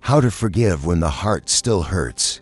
How to forgive when the heart still hurts.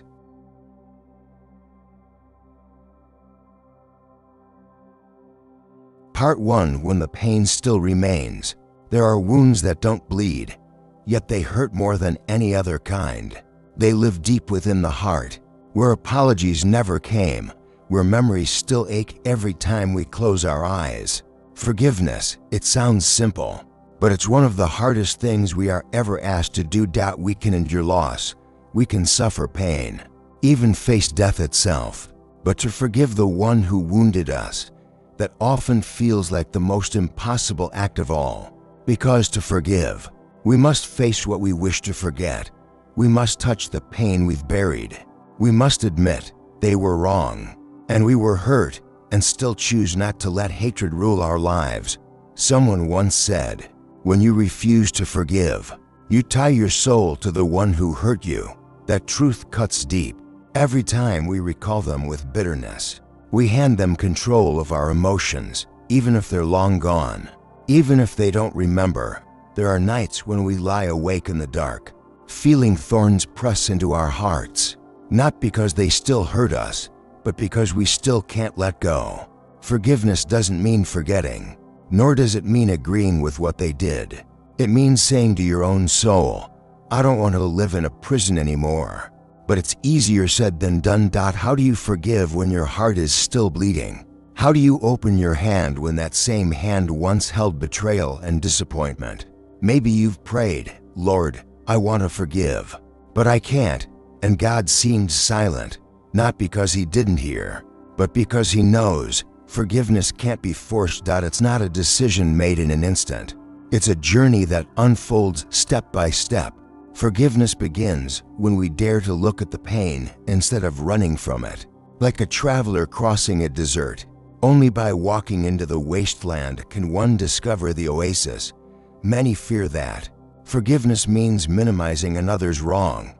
Part 1. When the pain still remains. There are wounds that don't bleed, yet they hurt more than any other kind. They live deep within the heart, where apologies never came, where memories still ache every time we close our eyes. Forgiveness, it sounds simple, but it's one of the hardest things we are ever asked to do. We can endure loss, we can suffer pain, even face death itself. But to forgive the one who wounded us, that often feels like the most impossible act of all. Because to forgive, we must face what we wish to forget. We must touch the pain we've buried. We must admit they were wrong, and we were hurt, and still choose not to let hatred rule our lives. Someone once said, when you refuse to forgive, you tie your soul to the one who hurt you. That truth cuts deep. Every time we recall them with bitterness, we hand them control of our emotions, even if they're long gone. Even if they don't remember, there are nights when we lie awake in the dark, feeling thorns press into our hearts, not because they still hurt us, but because we still can't let go. Forgiveness doesn't mean forgetting, nor does it mean agreeing with what they did. It means saying to your own soul, I don't want to live in a prison anymore. But it's easier said than done. How do you forgive when your heart is still bleeding? How do you open your hand when that same hand once held betrayal and disappointment? Maybe you've prayed, Lord, I want to forgive, but I can't, and God seemed silent, not because he didn't hear, but because he knows. Forgiveness can't be forced. It's not a decision made in an instant. It's a journey that unfolds step by step. Forgiveness begins when we dare to look at the pain instead of running from it. Like a traveler crossing a desert, only by walking into the wasteland can one discover the oasis. Many fear that. Forgiveness means minimizing another's wrong.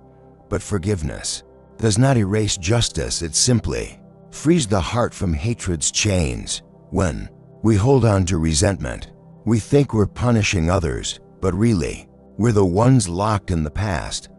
But forgiveness does not erase justice. It simply frees the heart from hatred's chains. When we hold on to resentment, we think we're punishing others, but really, we're the ones locked in the past.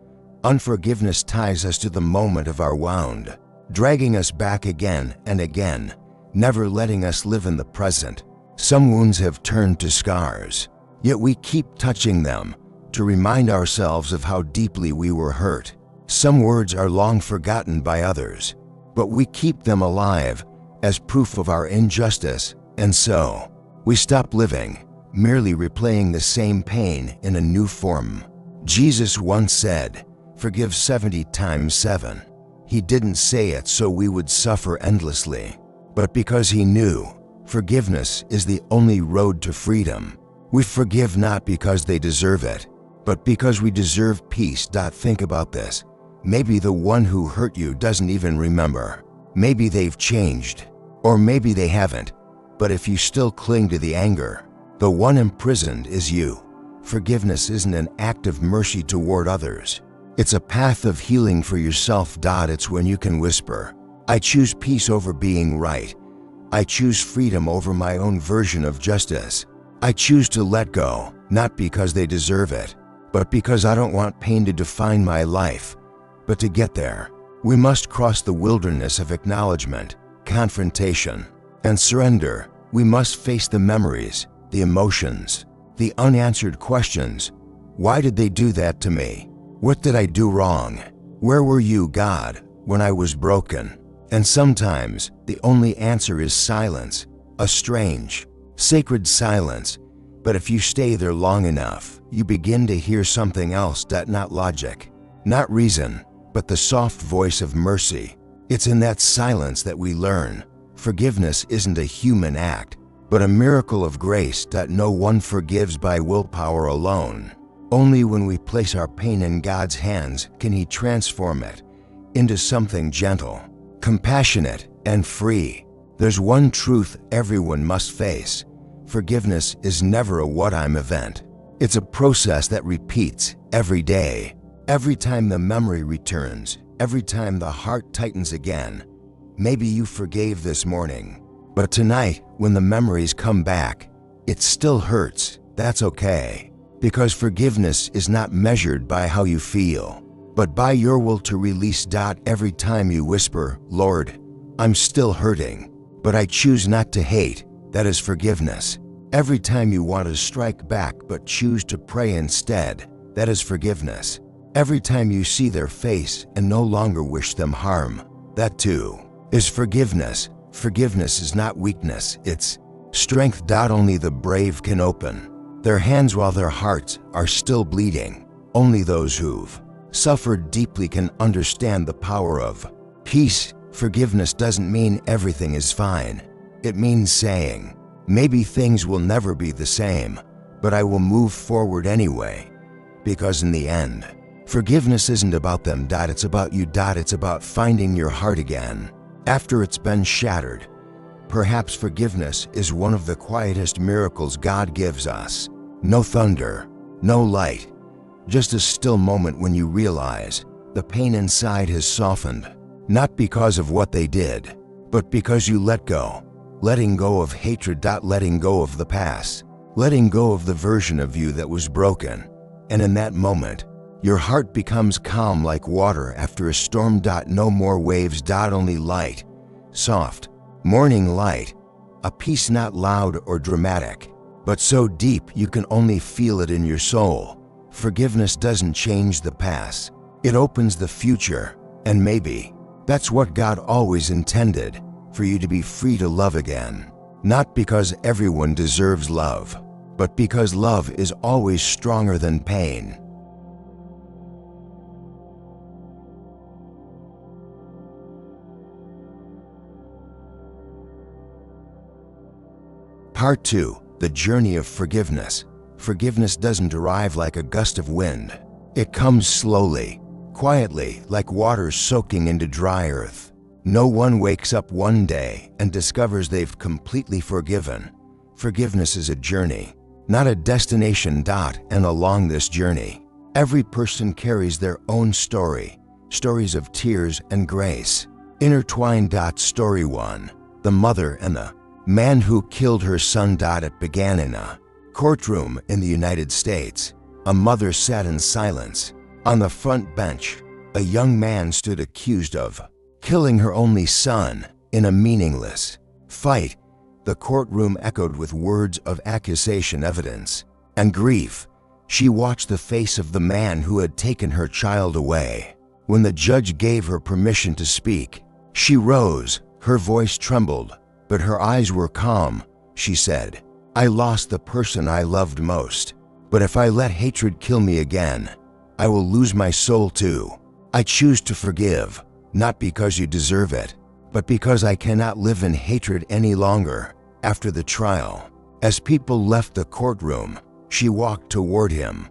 Unforgiveness ties us to the moment of our wound, dragging us back again and again, never letting us live in the present. Some wounds have turned to scars, yet we keep touching them to remind ourselves of how deeply we were hurt. Some words are long forgotten by others, but we keep them alive as proof of our injustice, and so we stop living, merely replaying the same pain in a new form. Jesus once said, forgive 70 times 7. He didn't say it so we would suffer endlessly, but because he knew forgiveness is the only road to freedom. We forgive not because they deserve it, but because we deserve peace. Think about this. Maybe the one who hurt you doesn't even remember. Maybe they've changed, or maybe they haven't. But if you still cling to the anger, the one imprisoned is you. Forgiveness isn't an act of mercy toward others. It's a path of healing for yourself. It's when you can whisper, I choose peace over being right. I choose freedom over my own version of justice. I choose to let go, not because they deserve it, but because I don't want pain to define my life. But to get there, we must cross the wilderness of acknowledgement, confrontation, and surrender. We must face the memories, the emotions, the unanswered questions. Why did they do that to me? What did I do wrong? Where were you, God, when I was broken? And sometimes the only answer is silence, a strange, sacred silence. But if you stay there long enough, you begin to hear something else. Not logic, not reason, but the soft voice of mercy. It's in that silence that we learn forgiveness isn't a human act, but a miracle of grace. No one forgives by willpower alone. Only when we place our pain in God's hands can He transform it into something gentle, compassionate, and free. There's one truth everyone must face. Forgiveness is never a what-I'm event. It's a process that repeats every day. Every time the memory returns, every time the heart tightens again. Maybe you forgave this morning, but tonight, when the memories come back, it still hurts. That's okay. Because forgiveness is not measured by how you feel, but by your will to release. Every time you whisper, Lord, I'm still hurting, but I choose not to hate, that is forgiveness. Every time you want to strike back but choose to pray instead, that is forgiveness. Every time you see their face and no longer wish them harm, that too is forgiveness. Forgiveness is not weakness, it's strength. Only the brave can open their hands while their hearts are still bleeding. Only those who've suffered deeply can understand the power of peace. Forgiveness doesn't mean everything is fine. It means saying, maybe things will never be the same, but I will move forward anyway. Because in the end, forgiveness isn't about them. It's about you. It's about finding your heart again after it's been shattered. Perhaps forgiveness is one of the quietest miracles God gives us. No thunder, no light, just a still moment when you realize the pain inside has softened, not because of what they did, but because you let go. Letting go of hatred. Letting go of the past, letting go of the version of you that was broken. And in that moment, your heart becomes calm like water after a storm. No more waves. Only light, soft, morning light, a peace not loud or dramatic, but so deep you can only feel it in your soul. Forgiveness doesn't change the past, it opens the future, and maybe that's what God always intended, for you to be free to love again. Not because everyone deserves love, but because love is always stronger than pain. Part 2. The Journey of Forgiveness. Forgiveness doesn't arrive like a gust of wind. It comes slowly, quietly, like water soaking into dry earth. No one wakes up one day and discovers they've completely forgiven. Forgiveness is a journey, not a destination. And along this journey, every person carries their own story, stories of tears and grace, intertwined. Story 1. The mother and the man who killed her son. It began in a courtroom in the United States. A mother sat in silence. On the front bench, a young man stood accused of killing her only son in a meaningless fight. The courtroom echoed with words of accusation, evidence, and grief. She watched the face of the man who had taken her child away. When the judge gave her permission to speak, she rose. Her voice trembled, but her eyes were calm. She said, I lost the person I loved most, but if I let hatred kill me again, I will lose my soul too. I choose to forgive, not because you deserve it, but because I cannot live in hatred any longer. After the trial, as people left the courtroom, she walked toward him.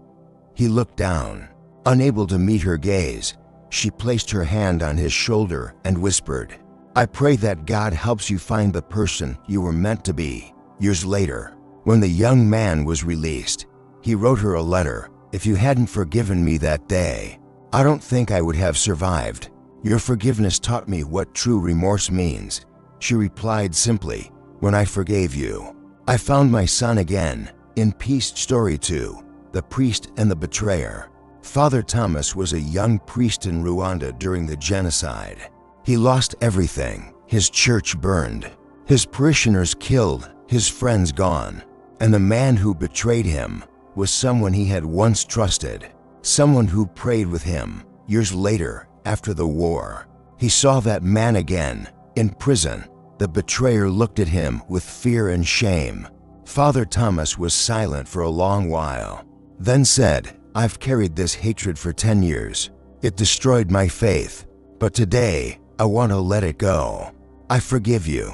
He looked down. Unable to meet her gaze, she placed her hand on his shoulder and whispered, I pray that God helps you find the person you were meant to be. Years later, when the young man was released, he wrote her a letter. If you hadn't forgiven me that day, I don't think I would have survived. Your forgiveness taught me what true remorse means. She replied simply, when I forgave you, I found my son again. In peace. Story 2. The priest and the betrayer. Father Thomas was a young priest in Rwanda during the genocide. He lost everything. His church burned, his parishioners killed, his friends gone. And the man who betrayed him was someone he had once trusted, someone who prayed with him. Years later, after the war, he saw that man again, in prison. The betrayer looked at him with fear and shame. Father Thomas was silent for a long while, then said, I've carried this hatred for 10 years. It destroyed my faith, but today, I want to let it go. I forgive you.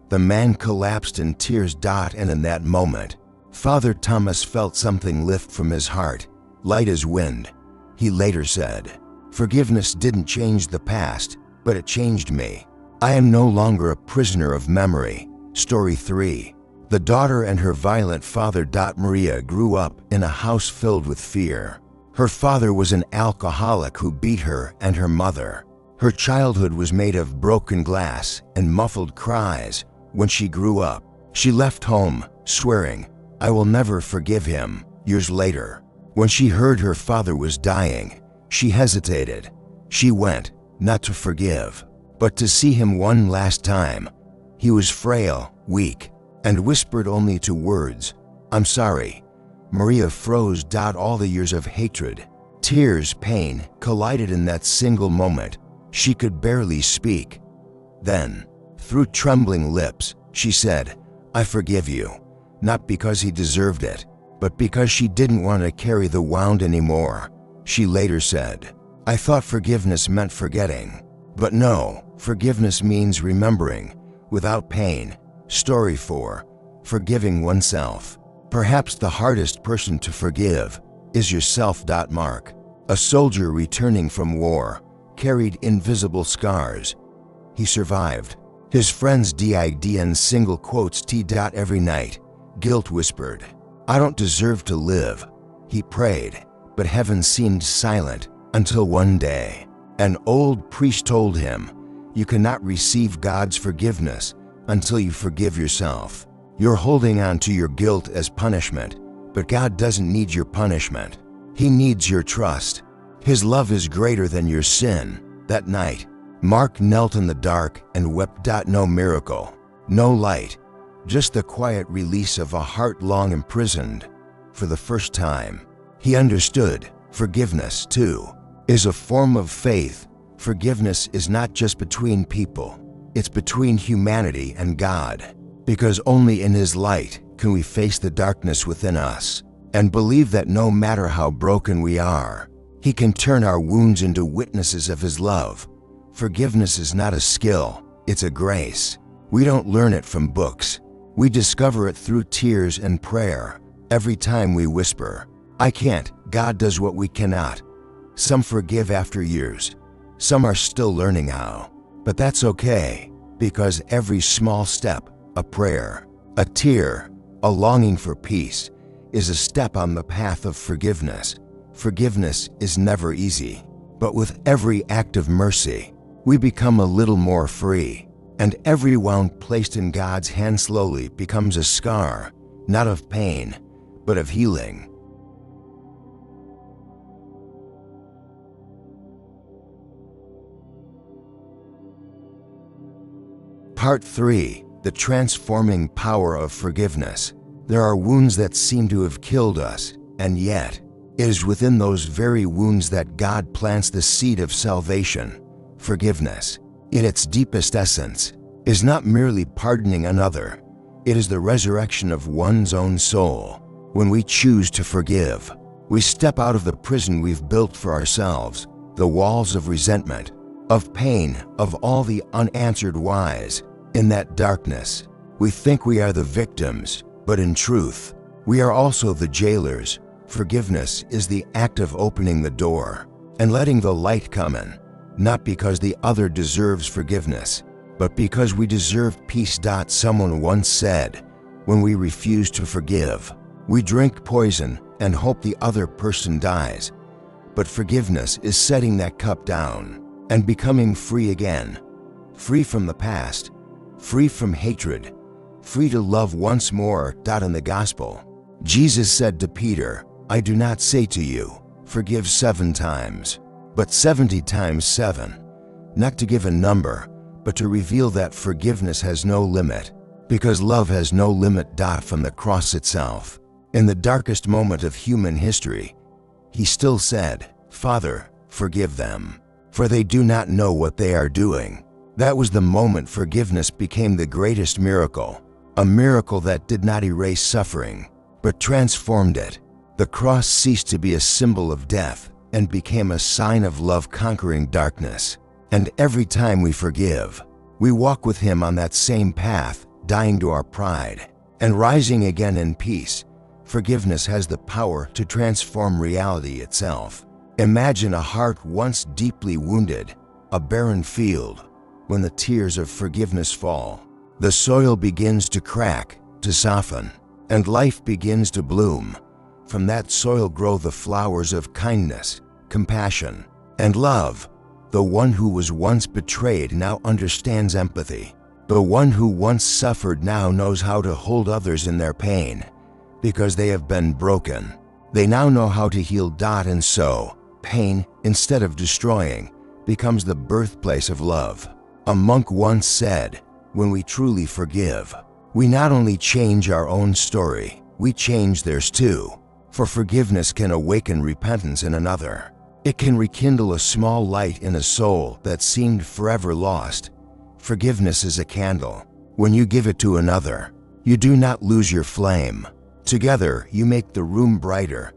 The man collapsed in tears. And in that moment, Father Thomas felt something lift from his heart, light as wind. He later said, forgiveness didn't change the past, but it changed me. I am no longer a prisoner of memory. Story 3. The daughter and her violent father. Maria grew up in a house filled with fear. Her father was an alcoholic who beat her and her mother. Her childhood was made of broken glass and muffled cries. When she grew up, she left home, swearing, I will never forgive him. Years later, when she heard her father was dying, she hesitated. She went, not to forgive, but to see him one last time. He was frail, weak, and whispered only 2 words, "I'm sorry." Maria froze. All the years of hatred, tears, pain collided in that single moment. She could barely speak. Then, through trembling lips, she said, "I forgive you," not because he deserved it, but because she didn't want to carry the wound anymore. She later said, "I thought forgiveness meant forgetting. But no, forgiveness means remembering, without pain." Story 4. Forgiving oneself. Perhaps the hardest person to forgive is yourself. Mark, a soldier returning from war, carried invisible scars. He survived. His friends did in single quotes every night. Guilt whispered, "I don't deserve to live." He prayed, but heaven seemed silent until one day, an old priest told him, "You cannot receive God's forgiveness until you forgive yourself. You're holding on to your guilt as punishment, but God doesn't need your punishment. He needs your trust. His love is greater than your sin." That night, Mark knelt in the dark and wept. No miracle, no light, just the quiet release of a heart long imprisoned. For the first time, he understood forgiveness, too, is a form of faith. Forgiveness is not just between people, it's between humanity and God. Because only in His light can we face the darkness within us and believe that no matter how broken we are, He can turn our wounds into witnesses of His love. Forgiveness is not a skill, it's a grace. We don't learn it from books. We discover it through tears and prayer. Every time we whisper, "I can't," God does what we cannot. Some forgive after years. Some are still learning how. But that's okay, because every small step, a prayer, a tear, a longing for peace, is a step on the path of forgiveness. Forgiveness is never easy, but with every act of mercy, we become a little more free, and every wound placed in God's hand slowly becomes a scar, not of pain, but of healing. Part 3. The transforming power of forgiveness. There are wounds that seem to have killed us, and yet, it is within those very wounds that God plants the seed of salvation. Forgiveness, in its deepest essence, is not merely pardoning another. It is the resurrection of one's own soul. When we choose to forgive, we step out of the prison we've built for ourselves, the walls of resentment, of pain, of all the unanswered whys. In that darkness, we think we are the victims, but in truth, we are also the jailers. Forgiveness is the act of opening the door and letting the light come in, not because the other deserves forgiveness, but because we deserve peace. Someone once said, when we refuse to forgive, we drink poison and hope the other person dies. But forgiveness is setting that cup down and becoming free again, free from the past, free from hatred, free to love once more. In the gospel, Jesus said to Peter, "I do not say to you, forgive 7 times, but 70 times 7. Not to give a number, but to reveal that forgiveness has no limit, because love has no limit. From the cross itself, in the darkest moment of human history, He still said, "Father, forgive them, for they do not know what they are doing." That was the moment forgiveness became the greatest miracle, a miracle that did not erase suffering, but transformed it. The cross ceased to be a symbol of death and became a sign of love conquering darkness. And every time we forgive, we walk with Him on that same path, dying to our pride and rising again in peace. Forgiveness has the power to transform reality itself. Imagine a heart once deeply wounded, a barren field. When the tears of forgiveness fall, the soil begins to crack, to soften, and life begins to bloom. From that soil grow the flowers of kindness, compassion, and love. The one who was once betrayed now understands empathy. The one who once suffered now knows how to hold others in their pain, because they have been broken. They now know how to heal. And so, pain, instead of destroying, becomes the birthplace of love. A monk once said, when we truly forgive, we not only change our own story, we change theirs too. For forgiveness can awaken repentance in another. It can rekindle a small light in a soul that seemed forever lost. Forgiveness is a candle. When you give it to another, you do not lose your flame. Together, you make the room brighter.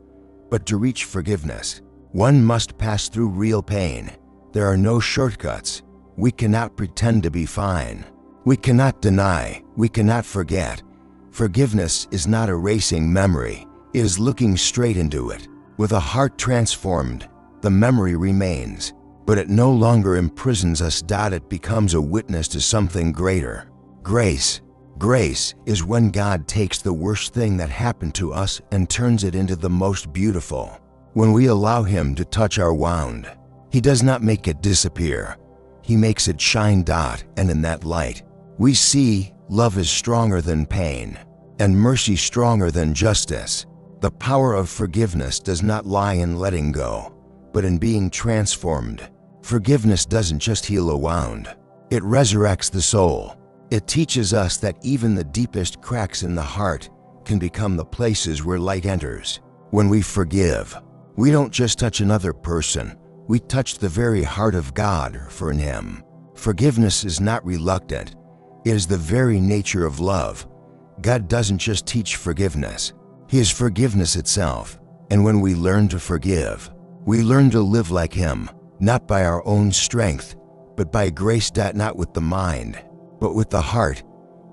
But to reach forgiveness, one must pass through real pain. There are no shortcuts. We cannot pretend to be fine. We cannot deny. We cannot forget. Forgiveness is not erasing memory. It is looking straight into it. With a heart transformed, the memory remains, but it no longer imprisons us. It becomes a witness to something greater. Grace. Grace is when God takes the worst thing that happened to us and turns it into the most beautiful. When we allow Him to touch our wound, He does not make it disappear. He makes it shine. And in that light, we see love is stronger than pain, and mercy stronger than justice. The power of forgiveness does not lie in letting go, but in being transformed. Forgiveness doesn't just heal a wound, it resurrects the soul. It teaches us that even the deepest cracks in the heart can become the places where light enters. When we forgive, we don't just touch another person, we touch the very heart of God. For in Him, forgiveness is not reluctant, it is the very nature of love. God doesn't just teach forgiveness, He is forgiveness itself. And when we learn to forgive, we learn to live like Him, not by our own strength, but by grace. Not with the mind, but with the heart.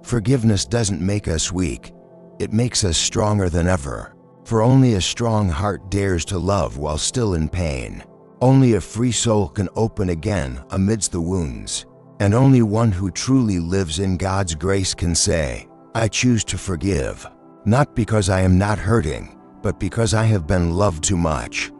Forgiveness doesn't make us weak, it makes us stronger than ever. For only a strong heart dares to love while still in pain. Only a free soul can open again amidst the wounds. And only one who truly lives in God's grace can say, I choose to forgive, not because I am not hurting, but because I have been loved too much.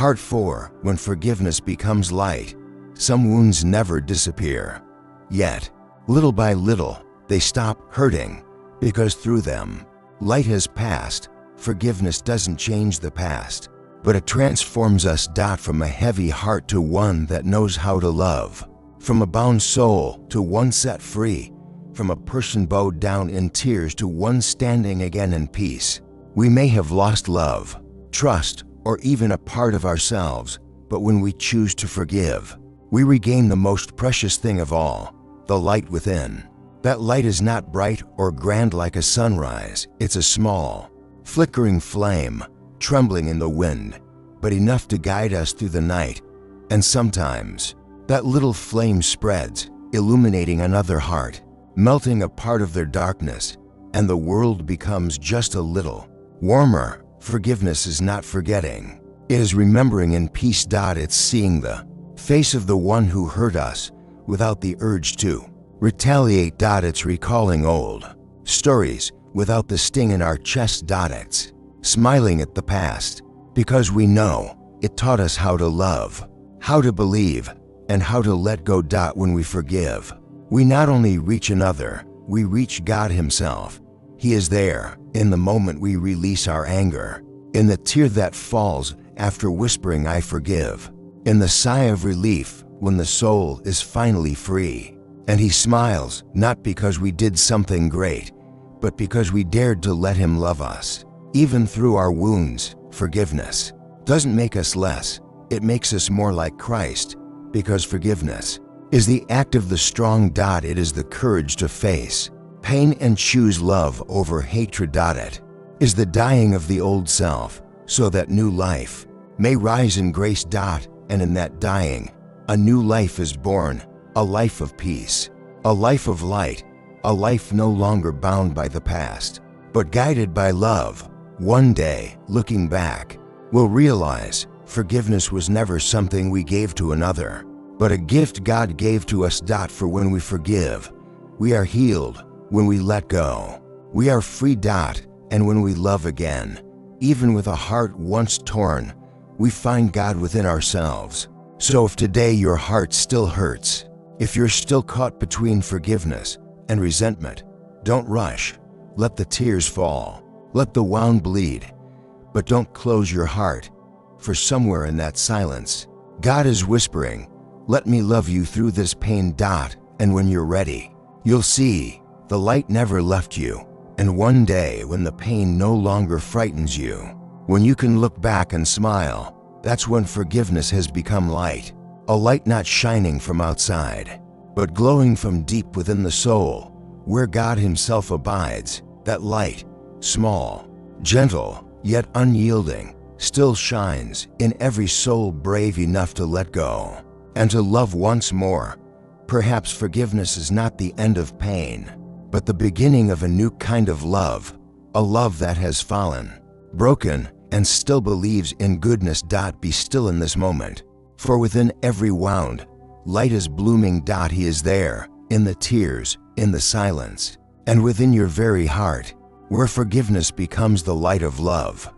Part 4. When forgiveness becomes light. Some wounds never disappear. Yet, little by little, they stop hurting, because through them, light has passed. Forgiveness doesn't change the past, but it transforms us. From a heavy heart to one that knows how to love. From a bound soul to one set free. From a person bowed down in tears to one standing again in peace. We may have lost love, trust, or even a part of ourselves, but when we choose to forgive, we regain the most precious thing of all, the light within. That light is not bright or grand like a sunrise. It's a small, flickering flame, trembling in the wind, but enough to guide us through the night. And sometimes, that little flame spreads, illuminating another heart, melting a part of their darkness, and the world becomes just a little warmer. Forgiveness is not forgetting. It is remembering in peace. It's seeing the face of the one who hurt us without the urge to retaliate. It's recalling old stories without the sting in our chest. It's smiling at the past because we know it taught us how to love, how to believe, and how to let go. When we forgive, we not only reach another, we reach God Himself. He is there in the moment we release our anger, in the tear that falls after whispering I forgive, in the sigh of relief when the soul is finally free. And He smiles, not because we did something great, but because we dared to let Him love us. Even through our wounds, forgiveness doesn't make us less, it makes us more like Christ, because forgiveness is the act of the strong. It is the courage to face pain and choose love over hatred. It is the dying of the old self so that new life may rise in grace. And in that dying, a new life is born, a life of peace, a life of light, a life no longer bound by the past, but guided by love. One day, looking back, we'll realize forgiveness was never something we gave to another, but a gift God gave to us. For when we forgive, we are healed. When we let go, we are free. And when we love again, even with a heart once torn, we find God within ourselves. So if today your heart still hurts, if you're still caught between forgiveness and resentment, don't rush. Let the tears fall. Let the wound bleed. But don't close your heart, for somewhere in that silence, God is whispering, "Let me love you through this pain." And when you're ready, you'll see the light never left you. And one day, when the pain no longer frightens you, when you can look back and smile, that's when forgiveness has become light. A light not shining from outside, but glowing from deep within the soul, where God Himself abides. That light, small, gentle, yet unyielding, still shines in every soul brave enough to let go and to love once more. Perhaps forgiveness is not the end of pain, but the beginning of a new kind of love, a love that has fallen, broken, and still believes in goodness. Be still in this moment, for within every wound, light is blooming. He is there, in the tears, in the silence, and within your very heart, where forgiveness becomes the light of love.